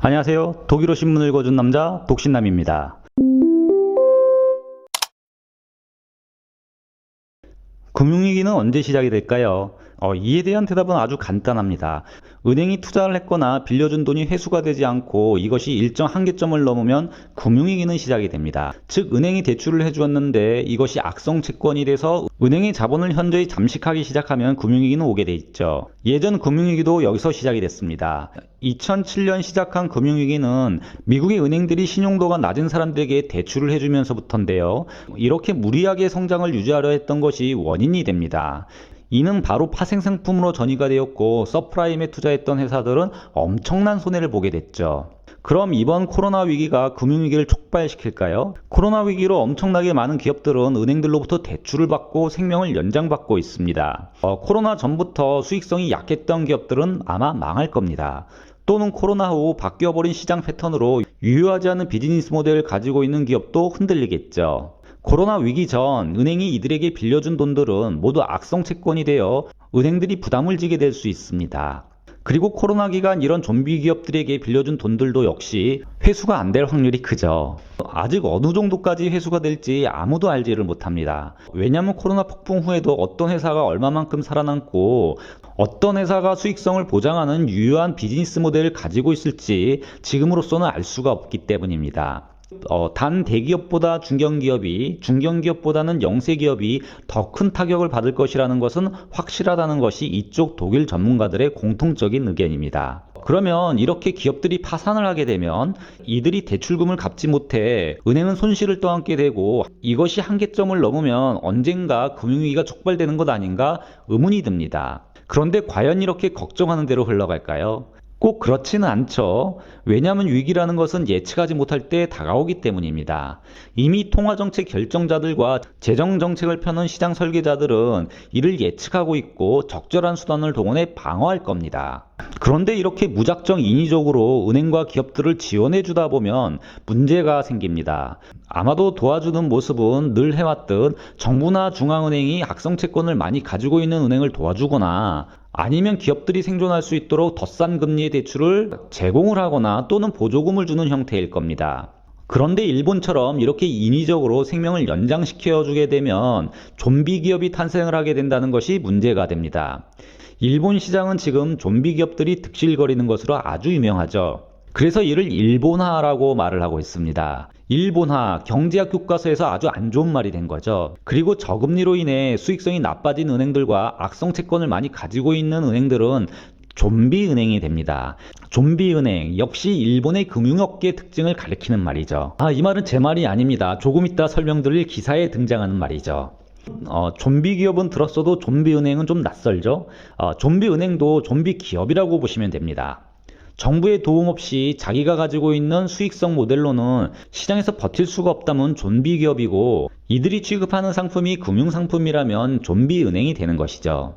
안녕하세요. 독일어 신문 읽어준 남자 독신남입니다. 금융위기는 언제 시작이 될까요? 이에 대한 대답은 아주 간단합니다. 은행이 투자를 했거나 빌려준 돈이 회수가 되지 않고 이것이 일정 한계점을 넘으면 금융위기는 시작이 됩니다. 즉 은행이 대출을 해주었는데 이것이 악성 채권이 돼서 은행의 자본을 현저히 잠식하기 시작하면 금융위기는 오게 돼 있죠. 예전 금융위기도 여기서 시작이 됐습니다. 2007년 시작한 금융위기는 미국의 은행들이 신용도가 낮은 사람들에게 대출을 해주면서부터인데요. 이렇게 무리하게 성장을 유지하려 했던 것이 원인이 됩니다. 이는 바로 파생상품으로 전이가 되었고 서프라임에 투자했던 회사들은 엄청난 손해를 보게 됐죠. 그럼 이번 코로나 위기가 금융위기를 촉발시킬까요? 코로나 위기로 엄청나게 많은 기업들은 은행들로부터 대출을 받고 생명을 연장받고 있습니다. 코로나 전부터 수익성이 약했던 기업들은 아마 망할 겁니다. 또는 코로나 후 바뀌어버린 시장 패턴으로 유효하지 않은 비즈니스 모델을 가지고 있는 기업도 흔들리겠죠. 코로나 위기 전 은행이 이들에게 빌려준 돈들은 모두 악성 채권이 되어 은행들이 부담을 지게 될 수 있습니다. 그리고 코로나 기간 이런 좀비 기업들에게 빌려준 돈들도 역시 회수가 안 될 확률이 크죠. 아직 어느 정도까지 회수가 될지 아무도 알지를 못합니다. 왜냐하면 코로나 폭풍 후에도 어떤 회사가 얼마만큼 살아남고 어떤 회사가 수익성을 보장하는 유효한 비즈니스 모델을 가지고 있을지 지금으로서는 알 수가 없기 때문입니다. 단 대기업보다 중견기업이, 중견기업보다는 영세기업이 더 큰 타격을 받을 것이라는 것은 확실하다는 것이 이쪽 독일 전문가들의 공통적인 의견입니다. 그러면 이렇게 기업들이 파산을 하게 되면 이들이 대출금을 갚지 못해 은행은 손실을 떠안게 되고 이것이 한계점을 넘으면 언젠가 금융위기가 촉발되는 것 아닌가 의문이 듭니다. 그런데 과연 이렇게 걱정하는 대로 흘러갈까요? 꼭 그렇지는 않죠. 왜냐하면 위기라는 것은 예측하지 못할 때 다가오기 때문입니다. 이미 통화정책 결정자들과 재정정책을 펴는 시장 설계자들은 이를 예측하고 있고 적절한 수단을 동원해 방어할 겁니다. 그런데 이렇게 무작정 인위적으로 은행과 기업들을 지원해 주다 보면 문제가 생깁니다. 아마도 도와주는 모습은 늘 해왔듯 정부나 중앙은행이 악성채권을 많이 가지고 있는 은행을 도와주거나 아니면 기업들이 생존할 수 있도록 더 싼 금리의 대출을 제공을 하거나 또는 보조금을 주는 형태일 겁니다. 그런데 일본처럼 이렇게 인위적으로 생명을 연장시켜주게 되면 좀비 기업이 탄생을 하게 된다는 것이 문제가 됩니다. 일본 시장은 지금 좀비 기업들이 득실거리는 것으로 아주 유명하죠. 그래서 이를 일본화라고 말을 하고 있습니다. 일본화, 경제학 교과서에서 아주 안 좋은 말이 된 거죠. 그리고 저금리로 인해 수익성이 나빠진 은행들과 악성 채권을 많이 가지고 있는 은행들은 좀비 은행이 됩니다. 좀비 은행 역시 일본의 금융업계 특징을 가리키는 말이죠. 이 말은 제 말이 아닙니다. 조금 이따 설명드릴 기사에 등장하는 말이죠. 좀비 기업은 들었어도 좀비 은행은 좀 낯설죠. 좀비 은행도 좀비 기업이라고 보시면 됩니다. 정부의 도움 없이 자기가 가지고 있는 수익성 모델로는 시장에서 버틸 수가 없다면 좀비 기업이고 이들이 취급하는 상품이 금융상품이라면 좀비 은행이 되는 것이죠.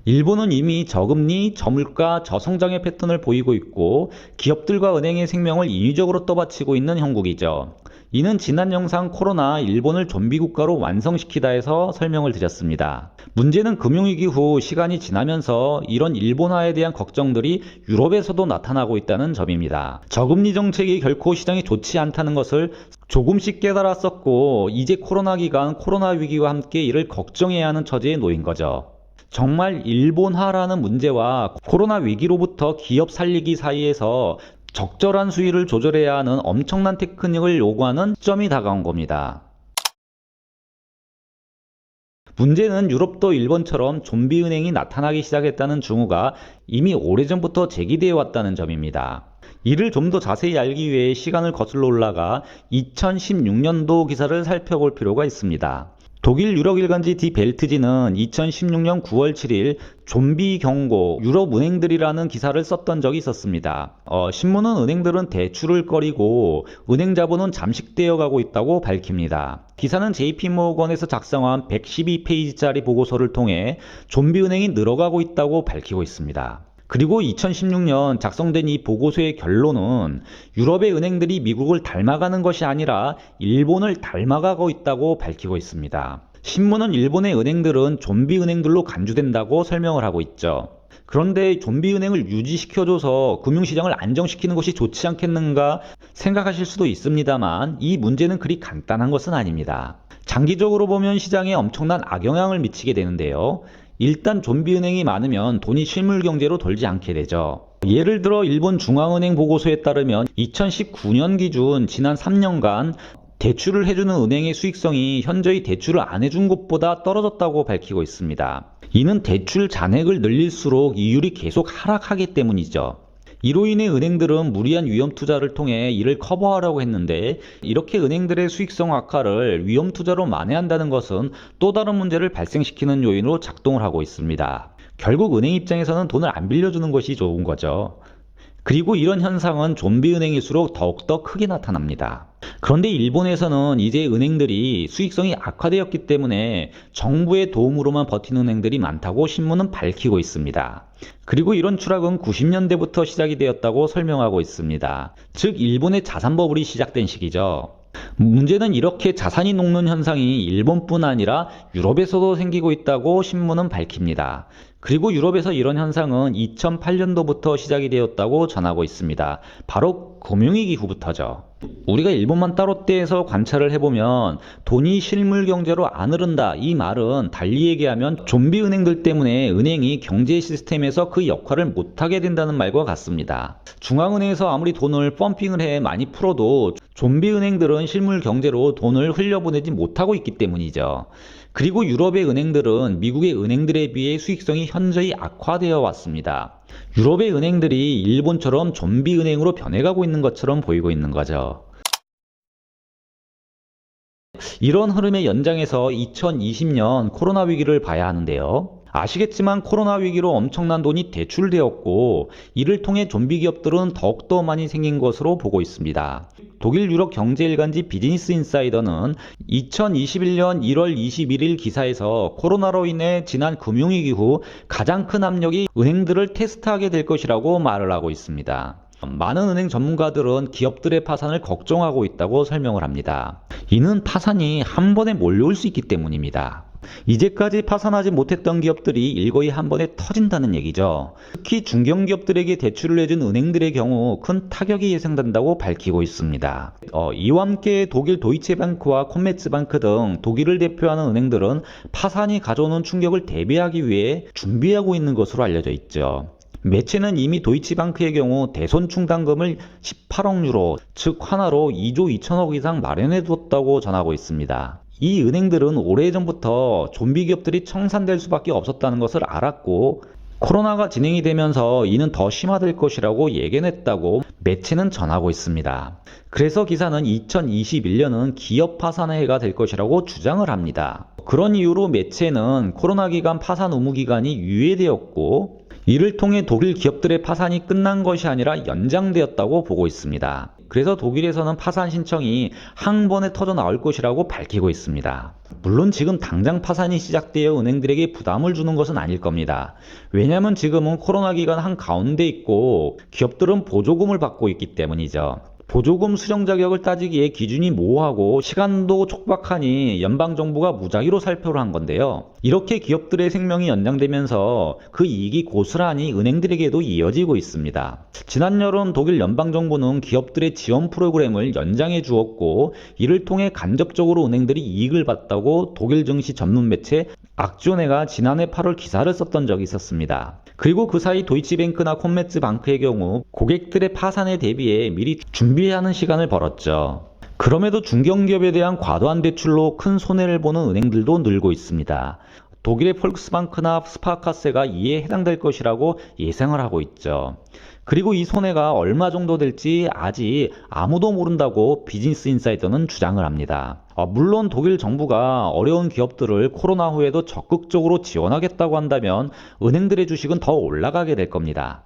일본은 이미 저금리, 저물가, 저성장의 패턴을 보이고 있고 기업들과 은행의 생명을 인위적으로 떠받치고 있는 형국이죠. 이는 지난 영상 코로나 일본을 좀비 국가로 완성시키다에서 설명을 드렸습니다. 문제는 금융위기 후 시간이 지나면서 이런 일본화에 대한 걱정들이 유럽에서도 나타나고 있다는 점입니다. 저금리 정책이 결코 시장에 좋지 않다는 것을 조금씩 깨달았었고 이제 코로나 기간, 코로나 위기와 함께 이를 걱정해야 하는 처지에 놓인 거죠. 정말 일본화라는 문제와 코로나 위기로부터 기업 살리기 사이에서 적절한 수위를 조절해야 하는 엄청난 테크닉을 요구하는 시점이 다가온 겁니다. 문제는 유럽도 일본처럼 좀비 은행이 나타나기 시작했다는 징후가 이미 오래전부터 제기되어 왔다는 점입니다. 이를 좀 더 자세히 알기 위해 시간을 거슬러 올라가 2016년도 기사를 살펴볼 필요가 있습니다. 독일 유력 일간지 디 벨트지는 2016년 9월 7일 좀비 경고 유럽 은행들이라는 기사를 썼던 적이 있었습니다. 신문은 은행들은 대출을 꺼리고 은행 자본은 잠식되어 가고 있다고 밝힙니다. 기사는 JP모건에서 작성한 112페이지짜리 보고서를 통해 좀비 은행이 늘어가고 있다고 밝히고 있습니다. 그리고 2016년 작성된 이 보고서의 결론은 유럽의 은행들이 미국을 닮아가는 것이 아니라 일본을 닮아가고 있다고 밝히고 있습니다. 신문은 일본의 은행들은 좀비 은행들로 간주된다고 설명을 하고 있죠. 그런데 좀비은행을 유지시켜줘서 금융시장을 안정시키는 것이 좋지 않겠는가 생각하실 수도 있습니다만 이 문제는 그리 간단한 것은 아닙니다. 장기적으로 보면 시장에 엄청난 악영향을 미치게 되는데요. 일단 좀비은행이 많으면 돈이 실물경제로 돌지 않게 되죠. 예를 들어 일본 중앙은행 보고서에 따르면 2019년 기준 지난 3년간 대출을 해주는 은행의 수익성이 현저히 대출을 안 해준 곳보다 떨어졌다고 밝히고 있습니다. 이는 대출 잔액을 늘릴수록 이율이 계속 하락하기 때문이죠. 이로 인해 은행들은 무리한 위험 투자를 통해 이를 커버하려고 했는데 이렇게 은행들의 수익성 악화를 위험 투자로 만회한다는 것은 또 다른 문제를 발생시키는 요인으로 작동을 하고 있습니다. 결국 은행 입장에서는 돈을 안 빌려주는 것이 좋은 거죠. 그리고 이런 현상은 좀비은행일수록 더욱더 크게 나타납니다. 그런데 일본에서는 이제 은행들이 수익성이 악화되었기 때문에 정부의 도움으로만 버티는 은행들이 많다고 신문은 밝히고 있습니다. 그리고 이런 추락은 90년대부터 시작이 되었다고 설명하고 있습니다. 즉 일본의 자산 버블이 시작된 시기죠. 문제는 이렇게 자산이 녹는 현상이 일본뿐 아니라 유럽에서도 생기고 있다고 신문은 밝힙니다. 그리고 유럽에서 이런 현상은 2008년도부터 시작이 되었다고 전하고 있습니다. 바로 금융위기 후부터죠. 우리가 일본만 따로 떼서 관찰을 해보면 돈이 실물 경제로 안 흐른다 이 말은 달리 얘기하면 좀비 은행들 때문에 은행이 경제 시스템에서 그 역할을 못하게 된다는 말과 같습니다. 중앙은행에서 아무리 돈을 펌핑을 해 많이 풀어도 좀비 은행들은 실물 경제로 돈을 흘려보내지 못하고 있기 때문이죠. 그리고 유럽의 은행들은 미국의 은행들에 비해 수익성이 현저히 악화되어 왔습니다. 유럽의 은행들이 일본처럼 좀비 은행으로 변해가고 있는 것처럼 보이고 있는 거죠. 이런 흐름의 연장에서 2020년 코로나 위기를 봐야 하는데요. 아시겠지만 코로나 위기로 엄청난 돈이 대출되었고 이를 통해 좀비 기업들은 더욱더 많이 생긴 것으로 보고 있습니다. 독일 유럽 경제일간지 비즈니스 인사이더는 2021년 1월 21일 기사에서 코로나로 인해 지난 금융위기 후 가장 큰 압력이 은행들을 테스트하게 될 것이라고 말을 하고 있습니다. 많은 은행 전문가들은 기업들의 파산을 걱정하고 있다고 설명을 합니다. 이는 파산이 한 번에 몰려올 수 있기 때문입니다. 이제까지 파산하지 못했던 기업들이 일거이 한 번에 터진다는 얘기죠. 특히 중견기업들에게 대출을 해준 은행들의 경우 큰 타격이 예상된다고 밝히고 있습니다. 이와 함께 독일 도이체방크와 콤메츠방크 등 독일을 대표하는 은행들은 파산이 가져오는 충격을 대비하기 위해 준비하고 있는 것으로 알려져 있죠. 매체는 이미 도이치방크의 경우 대손 충당금을 18억 유로, 즉 환화로 2조 2천억 이상 마련해 두었다고 전하고 있습니다. 이 은행들은 오래전부터 좀비 기업들이 청산될 수밖에 없었다는 것을 알았고 코로나가 진행이 되면서 이는 더 심화될 것이라고 예견했다고 매체는 전하고 있습니다. 그래서 기사는 2021년은 기업 파산의 해가 될 것이라고 주장을 합니다. 그런 이유로 매체는 코로나 기간 파산 의무 기간이 유예되었고 이를 통해 독일 기업들의 파산이 끝난 것이 아니라 연장되었다고 보고 있습니다. 그래서 독일에서는 파산 신청이 한 번에 터져 나올 것이라고 밝히고 있습니다. 물론 지금 당장 파산이 시작되어 은행들에게 부담을 주는 것은 아닐 겁니다. 왜냐하면 지금은 코로나 기간 한가운데 있고 기업들은 보조금을 받고 있기 때문이죠. 보조금 수령 자격을 따지기에 기준이 모호하고 시간도 촉박하니 연방정부가 무작위로 살포를 한 건데요. 이렇게 기업들의 생명이 연장되면서 그 이익이 고스란히 은행들에게도 이어지고 있습니다. 지난 여름 독일 연방정부는 기업들의 지원 프로그램을 연장해 주었고 이를 통해 간접적으로 은행들이 이익을 봤다고 독일 증시 전문 매체 악조네가 지난해 8월 기사를 썼던 적이 있었습니다. 그리고 그 사이 도이치뱅크나 콤메츠방크의 경우 고객들의 파산에 대비해 미리 준비해야 하는 시간을 벌었죠. 그럼에도 중견기업에 대한 과도한 대출로 큰 손해를 보는 은행들도 늘고 있습니다. 독일의 폴크스방크나 스파카세가 이에 해당될 것이라고 예상을 하고 있죠. 그리고 이 손해가 얼마 정도 될지 아직 아무도 모른다고 비즈니스 인사이더는 주장을 합니다. 물론 독일 정부가 어려운 기업들을 코로나 후에도 적극적으로 지원하겠다고 한다면 은행들의 주식은 더 올라가게 될 겁니다.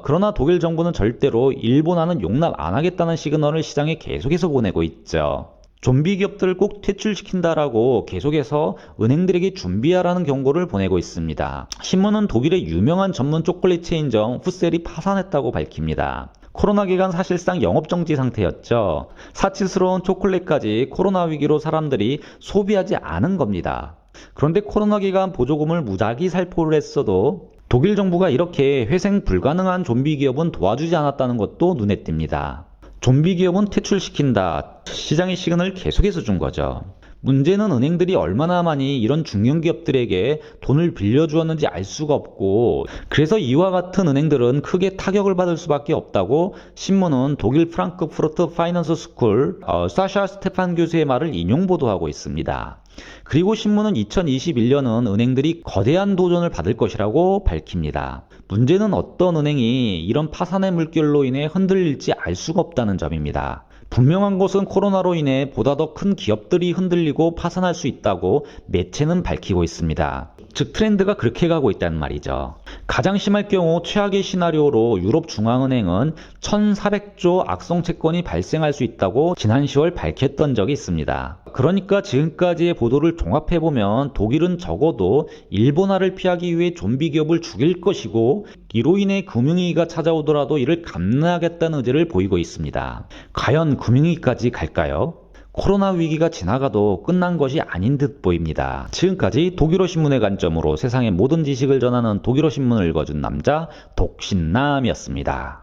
그러나 독일 정부는 절대로 일본화는 용납 안 하겠다는 시그널을 시장에 계속해서 보내고 있죠. 좀비 기업들을 꼭 퇴출시킨다라고 계속해서 은행들에게 준비하라는 경고를 보내고 있습니다. 신문은 독일의 유명한 전문 초콜릿 체인점 후셀이 파산했다고 밝힙니다. 코로나 기간 사실상 영업정지 상태였죠. 사치스러운 초콜릿까지 코로나 위기로 사람들이 소비하지 않은 겁니다. 그런데 코로나 기간 보조금을 무작위 살포를 했어도 독일 정부가 이렇게 회생 불가능한 좀비 기업은 도와주지 않았다는 것도 눈에 띕니다. 좀비 기업은 퇴출시킨다. 시장의 시그널을 계속해서 준 거죠. 문제는 은행들이 얼마나 많이 이런 중견기업들에게 돈을 빌려주었는지 알 수가 없고, 그래서 이와 같은 은행들은 크게 타격을 받을 수밖에 없다고 신문은 독일 프랑크푸르트 파이낸스 스쿨 사샤 스테판 교수의 말을 인용 보도하고 있습니다. 그리고 신문은 2021년은 은행들이 거대한 도전을 받을 것이라고 밝힙니다. 문제는 어떤 은행이 이런 파산의 물결로 인해 흔들릴지 알 수가 없다는 점입니다. 분명한 것은 코로나로 인해 보다 더 큰 기업들이 흔들리고 파산할 수 있다고 매체는 밝히고 있습니다. 즉 트렌드가 그렇게 가고 있다는 말이죠. 가장 심할 경우 최악의 시나리오로 유럽 중앙은행은 1,400조 악성 채권이 발생할 수 있다고 지난 10월 밝혔던 적이 있습니다. 그러니까 지금까지의 보도를 종합해보면 독일은 적어도 일본화를 피하기 위해 좀비 기업을 죽일 것이고, 이로 인해 금융위기가 찾아오더라도 이를 감내하겠다는 의지를 보이고 있습니다. 과연 금융위기까지 갈까요? 코로나 위기가 지나가도 끝난 것이 아닌 듯 보입니다. 지금까지 독일어 신문의 관점으로 세상의 모든 지식을 전하는 독일어 신문을 읽어준 남자 독신남이었습니다.